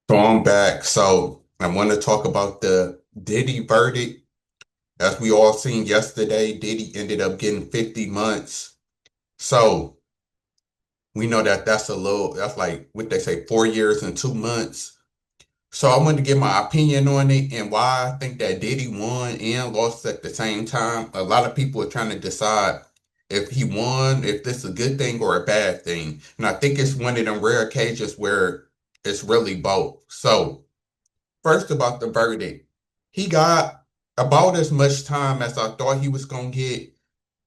So I'm back. So I want to talk about the Diddy verdict. As we all seen yesterday, Diddy ended up getting 50 months. So we know that that's like what they say, 4 years and 2 months. So I wanted to give my opinion on it and why I think that Diddy won and lost at the same time. A lot of people are trying to decide if he won, if this is a good thing or a bad thing. And I think it's one of them rare occasions where it's really both. So first, about the verdict, he got about as much time as I thought he was going to get.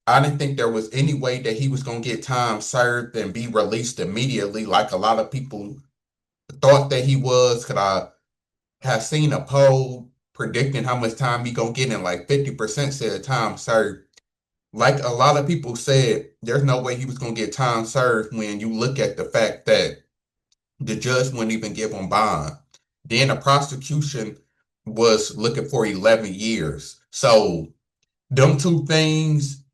I didn't think there was any way that he was going to get time served and be released immediately, like a lot of people thought that he was. Because I have seen a poll predicting how much time he going to get, and like 50% said time served. Like a lot of people said, there's no way he was going to get time served when you look at the fact that the judge wouldn't even give him bond. Then the prosecution was looking for 11 years. So them two things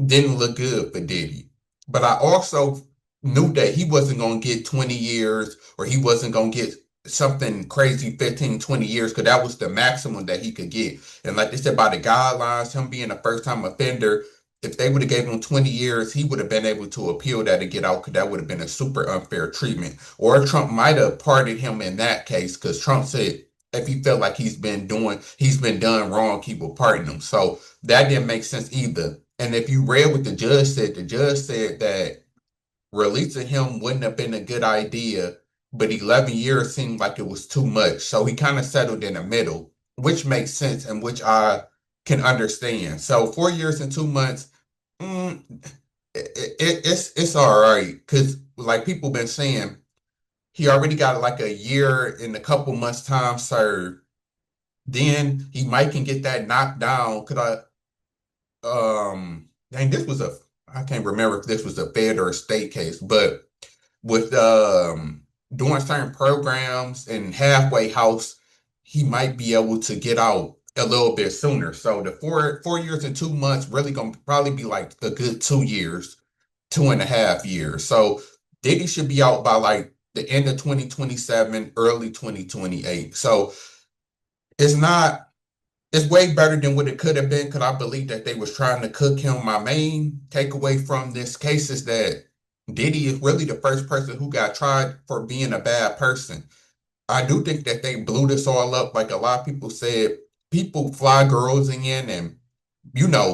didn't look good for Diddy. But I also knew that he wasn't going to get 20 years or he wasn't going to get something crazy 15, 20 years because that was the maximum that he could get. And like they said, by the guidelines, him being a first time offender, if they would have gave him 20 years, he would have been able to appeal that and get out because that would have been a super unfair treatment. Or Trump might have pardoned him in that case because Trump said if he felt like he's been done wrong, he will pardon him. So that didn't make sense either. And if you read what the judge said that releasing him wouldn't have been a good idea, but 11 years seemed like it was too much. So he kind of settled in the middle, which makes sense and which I can understand. So 4 years and 2 months, mm, it's all right because like people been saying, he already got like a year and a couple months time served. Then he might can get that knocked down. Could I dang, this was a I can't remember if this was a fed or a state case, but with doing certain programs and halfway house, he might be able to get out a little bit sooner. So the 4 years and 2 months really gonna probably be like a good 2 years, 2.5 years. So Diddy should be out by like the end of 2027, early 2028. So it's not it's way better than what it could have been because I believe that they was trying to cook him. My main takeaway from this case is that Diddy is really the first person who got tried for being a bad person. I do think that they blew this all up. Like a lot of people said, people fly girls in and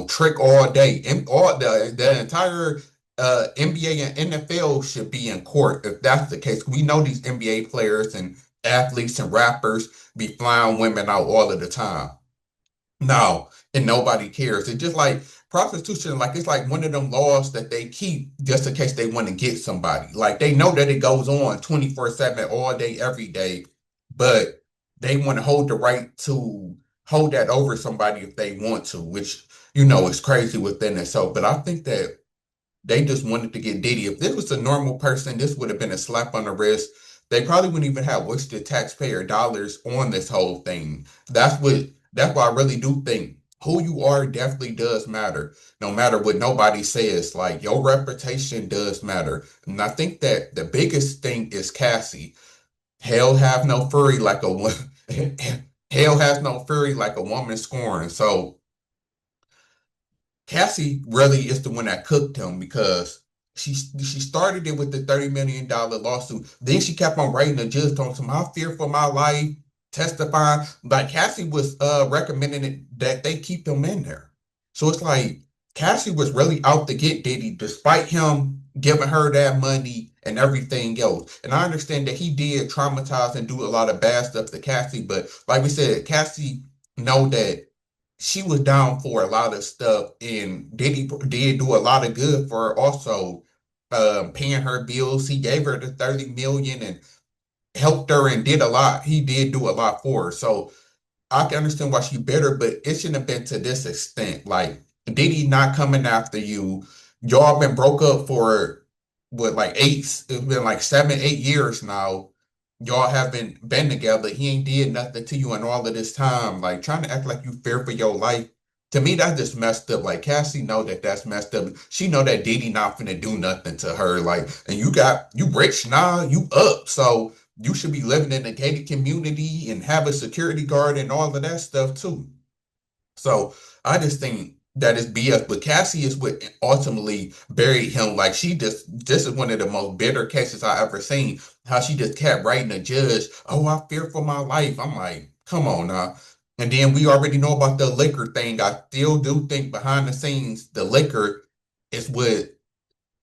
trick all day. And all the entire NBA and NFL should be in court if that's the case. We know these NBA players and athletes and rappers be flying women out all of the time. No, and nobody cares. It's just like prostitution, like it's like one of them laws that they keep just in case they want to get somebody. Like they know that it goes on 24/7 all day, every day, but they want to hold the right to hold that over somebody if they want to, which is crazy within itself. But I think that they just wanted to get Diddy. If this was a normal person, this would have been a slap on the wrist. They probably wouldn't even have wasted taxpayer dollars on this whole thing. That's why I really do think who you are definitely does matter. No matter what nobody says, like your reputation does matter. And I think that the biggest thing is Cassie. Hell have no fury like a hell has no fury like a woman scorned. So Cassie really is the one that cooked him because she started it with the $30 million lawsuit. Then she kept on writing the judge talking to him, I fear for my life, testifying. But Cassie was recommending that they keep him in there. So it's like Cassie was really out to get Diddy despite him giving her that money and everything else. And I understand that he did traumatize and do a lot of bad stuff to Cassie, but like we said, Cassie know that she was down for a lot of stuff, and Diddy did do a lot of good for her also, paying her bills. He gave her the 30 million and helped her and did a lot. He did do a lot for her. So I can understand why she bitter, but it shouldn't have been to this extent. Like Diddy not coming after you. Y'all been broke up for what, like it's been like 7, 8 years now. Y'all haven't been together. He ain't did nothing to you in all of this time. Like trying to act like you fear for your life. To me, that's just messed up. Like Cassie know that that's messed up. She know that Diddy not finna do nothing to her. Like, and you rich now, you up. So you should be living in a gated community and have a security guard and all of that stuff too. So I just think that is BS. But Cassie is what ultimately buried him. Like she just, this is one of the most bitter cases I ever seen. How she just kept writing the judge, "Oh, I fear for my life." I'm like, come on now. And then we already know about the liquor thing. I still do think behind the scenes, the liquor is what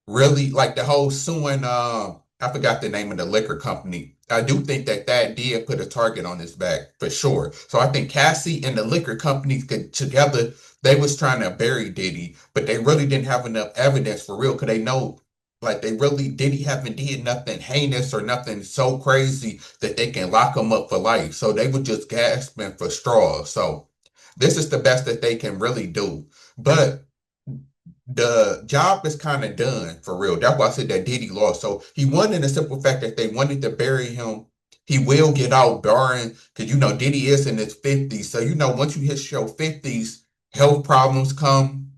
really like the whole suing I forgot the name of the liquor company. I do think that that did put a target on his back for sure. So I think Cassie and the liquor company could together, they was trying to bury Diddy, but they really didn't have enough evidence for real because they know like they really Diddy haven't did nothing heinous or nothing so crazy that they can lock him up for life. So they were just gasping for straws. So this is the best that they can really do. But the job is kind of done for real. That's why I said that Diddy lost. So he won in the simple fact that they wanted to bury him. He will get out, barring because you know Diddy is in his 50s. So you know once you hit your 50s, health problems come,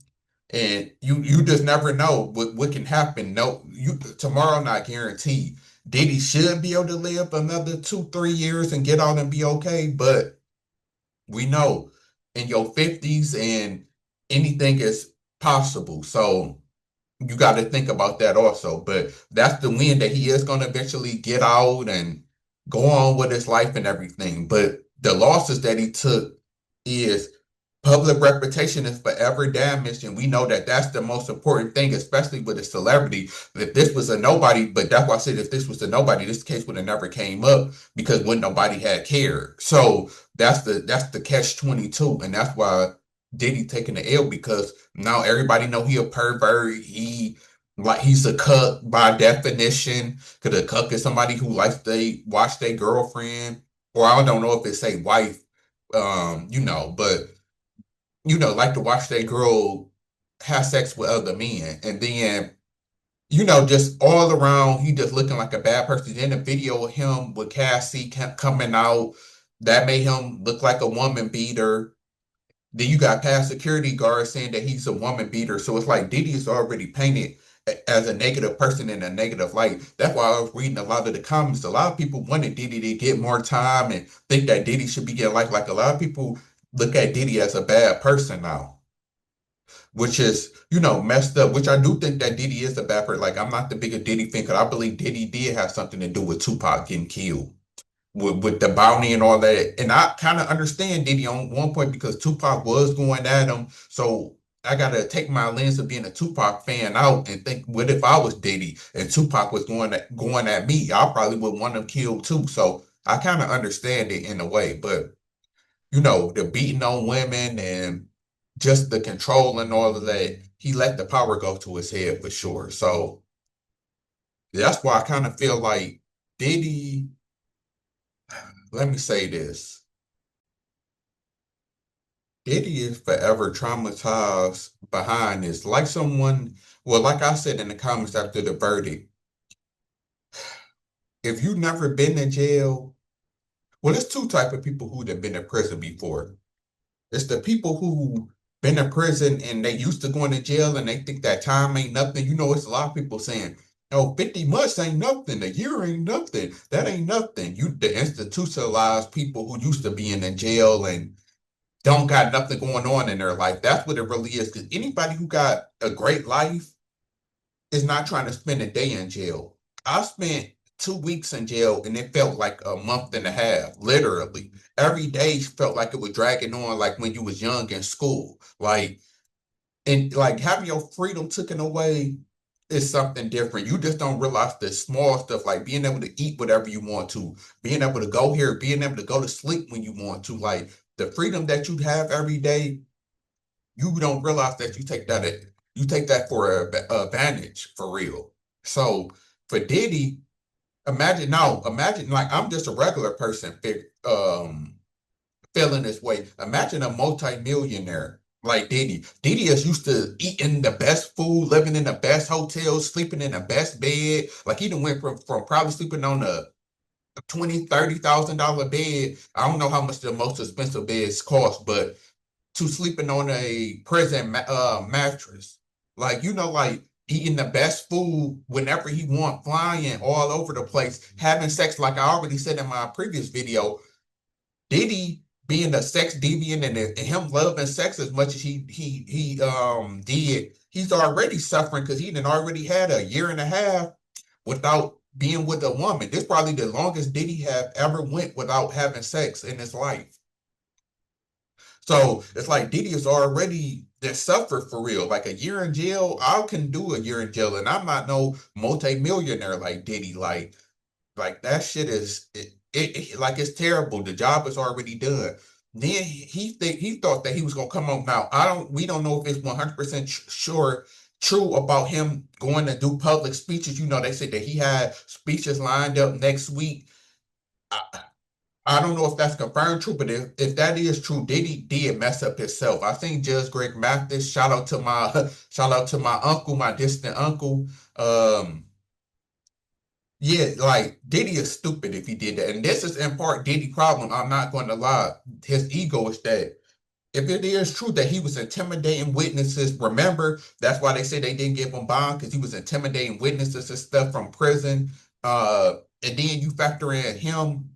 and you just never know what can happen. No, you tomorrow not guaranteed. Diddy should be able to live another 2, 3 years and get out and be okay, but we know in your 50s and anything is possible. So you got to think about that also. But that's the win that he is going to eventually get out and go on with his life and everything. But the losses that he took is public reputation is forever damaged. And we know that that's the most important thing, especially with a celebrity. If this was a nobody, but that's why I said if this was a nobody, this case would have never came up because when nobody had cared. So that's the catch 22. And that's why Diddy taking the L because now everybody know he a pervert. He's a cuck by definition. Cause a cuck is somebody who likes they watch their girlfriend, or I don't know if it's a wife, but like to watch their girl have sex with other men, and then just all around he just looking like a bad person. Then the video of him with Cassie kept coming out that made him look like a woman beater. Then you got past security guards saying that he's a woman beater. So it's like Diddy is already painted as a negative person in a negative light. That's why I was reading a lot of the comments. A lot of people wanted Diddy to get more time and think that Diddy should be getting like a lot of people look at Diddy as a bad person now, which is, messed up, which I do think that Diddy is a bad person. Like I'm not the biggest Diddy fan because I believe Diddy did have something to do with Tupac getting killed with the bounty and all that. And I kind of understand Diddy on one point because Tupac was going at him. So I gotta take my lens of being a Tupac fan out and think, what if I was Diddy and Tupac was going at me? I probably would want him killed too. So I kind of understand it in a way, but the beating on women and just the control and all of that, he let the power go to his head for sure. So that's why I kind of feel like Diddy, let me say this. Diddy is forever traumatized behind this. Like someone, well, like I said in the comments after the verdict, if you never been in jail, well, there's two type of people who have been in prison before. It's the people who been in prison and they used to going to jail and they think that time ain't nothing. It's a lot of people saying, "Oh, 50 months ain't nothing. A year ain't nothing. That ain't nothing." The institutionalized people who used to be in jail and don't got nothing going on in their life. That's what it really is. Because anybody who got a great life is not trying to spend a day in jail. I spent 2 weeks in jail and it felt like a month and a half, literally. Every day felt like it was dragging on like when you was young in school. And like having your freedom taken away is something different. You just don't realize the small stuff like being able to eat whatever you want to, being able to go here, being able to go to sleep when you want to. Like the freedom that you have every day, you don't realize that you take that for a advantage for real. So for Diddy, imagine like I'm just a regular person feeling this way. Imagine a multi-millionaire like Diddy. Diddy is used to eating the best food, living in the best hotels, sleeping in the best bed. Like he done went from probably sleeping on a 20, $30,000 bed. I don't know how much the most expensive beds cost, but to sleeping on a prison mattress. Like, eating the best food whenever he want, flying all over the place, having sex. Like I already said in my previous video, Diddy being a sex deviant and him loving sex as much as he did, he's already suffering because he done already had a year and a half without being with a woman. This probably the longest Diddy have ever went without having sex in his life. So it's like Diddy is already that suffered for real. Like a year in jail, I can do a year in jail, and I'm not no multi-millionaire like Diddy. Like that shit is like it's terrible. The job is already done. Then he thought that he was gonna come on. Now I don't we don't know if it's 100% sure true about him going to do public speeches. You know, they said that he had speeches lined up next week. I, I don't know if that's confirmed true, but if that is true, Diddy did mess up himself. I think Judge Greg Mathis, shout out to my shout out to my uncle, my distant uncle. Um, yeah, like Diddy is stupid if he did that. And this is in part Diddy problem. I'm not going to lie. His ego is that if it is true that he was intimidating witnesses, remember that's why they say they didn't give him bond because he was intimidating witnesses and stuff from prison. And then you factor in him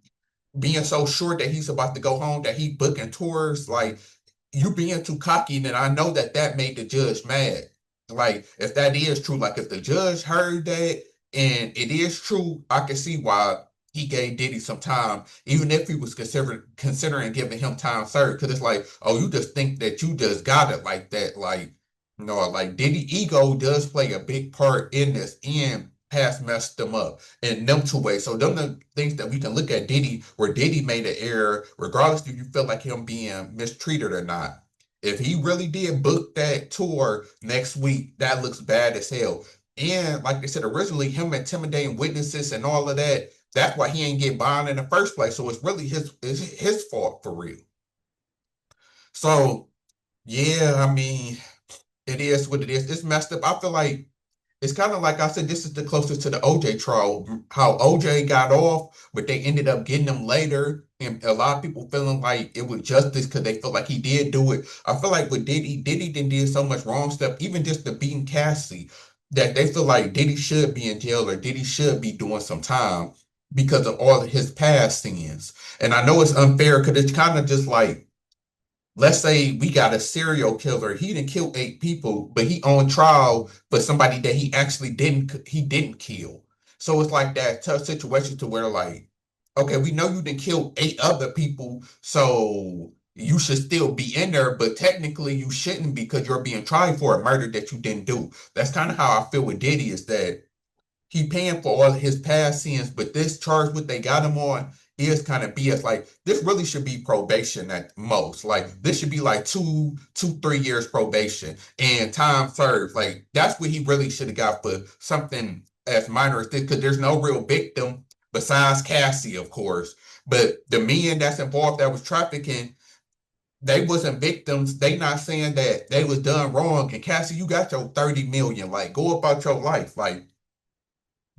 being so sure that he's about to go home that he booking tours, like you being too cocky, and I know that that made the judge mad. Like if that is true, like if the judge heard that and it is true, I can see why he gave Diddy some time, even if he was considering giving him time served. Because it's like, oh, you just think that you just got it like that, like no, like Diddy ego does play a big part in this, and has messed them up in them two ways. So them the things that we can look at Diddy, where Diddy made an error, regardless if you feel like him being mistreated or not. If he really did book that tour next week, that looks bad as hell. And like I said, originally him intimidating witnesses and all of that, that's why he ain't get bond in the first place. So it's really his fault for real. So yeah, I mean, it is what it is. It's messed up. I feel like it's kind of like I said, this is the closest to the OJ trial, how OJ got off, but they ended up getting him later. And a lot of people feeling like it was justice because they feel like he did do it. I feel like with Diddy did so much wrong stuff, even just the beating Cassie, that they feel like Diddy should be in jail or Diddy should be doing some time because of all of his past sins. And I know it's unfair because it's kind of just like, let's say we got a serial killer. He didn't kill 8 people, but he on trial for somebody that he didn't kill. So it's like that tough situation to where like, okay, we know you didn't kill 8 other people, so you should still be in there, but technically you shouldn't because you're being tried for a murder that you didn't do. That's kind of how I feel with Diddy is that he paying for all of his past sins, but this charge, what they got him on, is kind of BS. Like this really should be probation at most. Like this should be like 3 years probation and time served. Like that's what he really should have got for something as minor as this, because there's no real victim besides Cassie, of course. But the men that's involved that was trafficking, they wasn't victims. They not saying that they was done wrong. And Cassie, you got your 30 million. Like go about your life. Like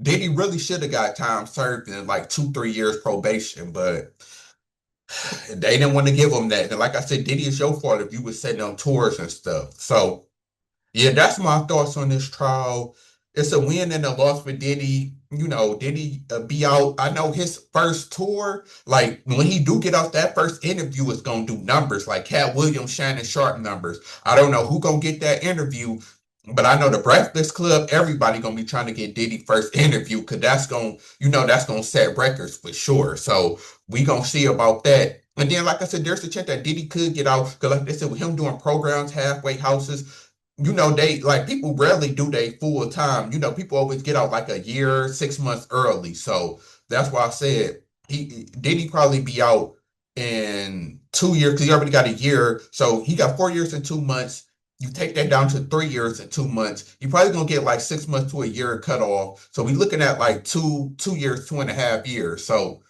Diddy really should have got time served in like 2, 3 years probation, but they didn't want to give him that. And like I said, Diddy, it's your fault if you was setting on tours and stuff. So yeah, that's my thoughts on this trial. It's a win and a loss for Diddy. You know, Diddy be out. I know his first tour, like when he do get off that first interview, it's gonna do numbers like Cat Williams, Shannon Sharp numbers. I don't know who gonna get that interview, but I know the Breakfast Club, everybody gonna be trying to get Diddy first interview because that's gonna set records for sure. So we gonna see about that. And then, like I said, there's a chance that Diddy could get out because, like they said, with him doing programs, halfway houses, they like people rarely do they full time. People always get out like a year, 6 months early. So that's why I said Diddy probably be out in 2 years because he already got a year. So he got 4 years and 2 months. You take that down to 3 years and 2 months. You're probably gonna get like 6 months to a year cut off. So we're looking at like two years, 2.5 years. So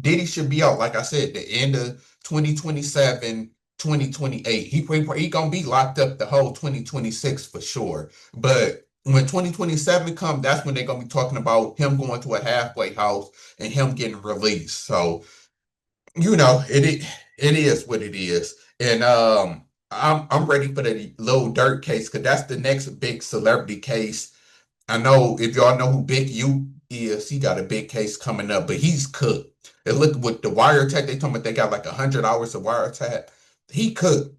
Diddy should be out, like I said, the end of 2027, 2028. He gonna be locked up the whole 2026 for sure. But when 2027 come, that's when they're gonna be talking about him going to a halfway house and him getting released. So it is what it is. And I'm ready for the Lil Durk case because that's the next big celebrity case. I know if y'all know who Big U is, he got a big case coming up, but he's cooked. And look with the wiretap, they told me they got like 100 hours of wiretap. He cooked.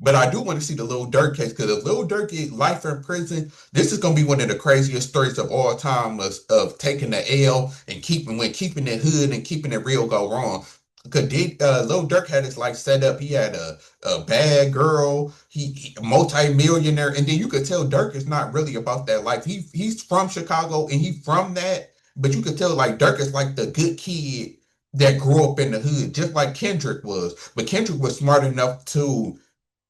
But I do want to see the Lil Durk case because if Lil Durk get life in prison, this is gonna be one of the craziest stories of all time of taking the L and keeping it hood and keeping it real go wrong. Because Lil Durk had his life set up. He had a bad girl, he multi-millionaire, and then you could tell Durk is not really about that life. He's from Chicago and he from that, but you could tell like Durk is like the good kid that grew up in the hood, just like Kendrick was. But Kendrick was smart enough to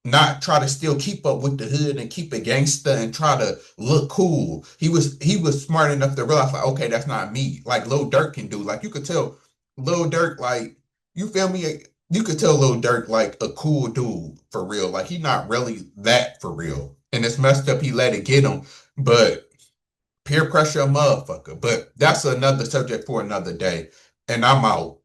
not try to still keep up with the hood and keep it gangsta and try to look cool. He was smart enough to realize like, okay, that's not me. Like Lil Durk can do. Like you could tell Lil Durk, like you feel me? You could tell Lil Durk like a cool dude for real. Like he not really that for real. And it's messed up he let it get him. But peer pressure a motherfucker. But that's another subject for another day. And I'm out.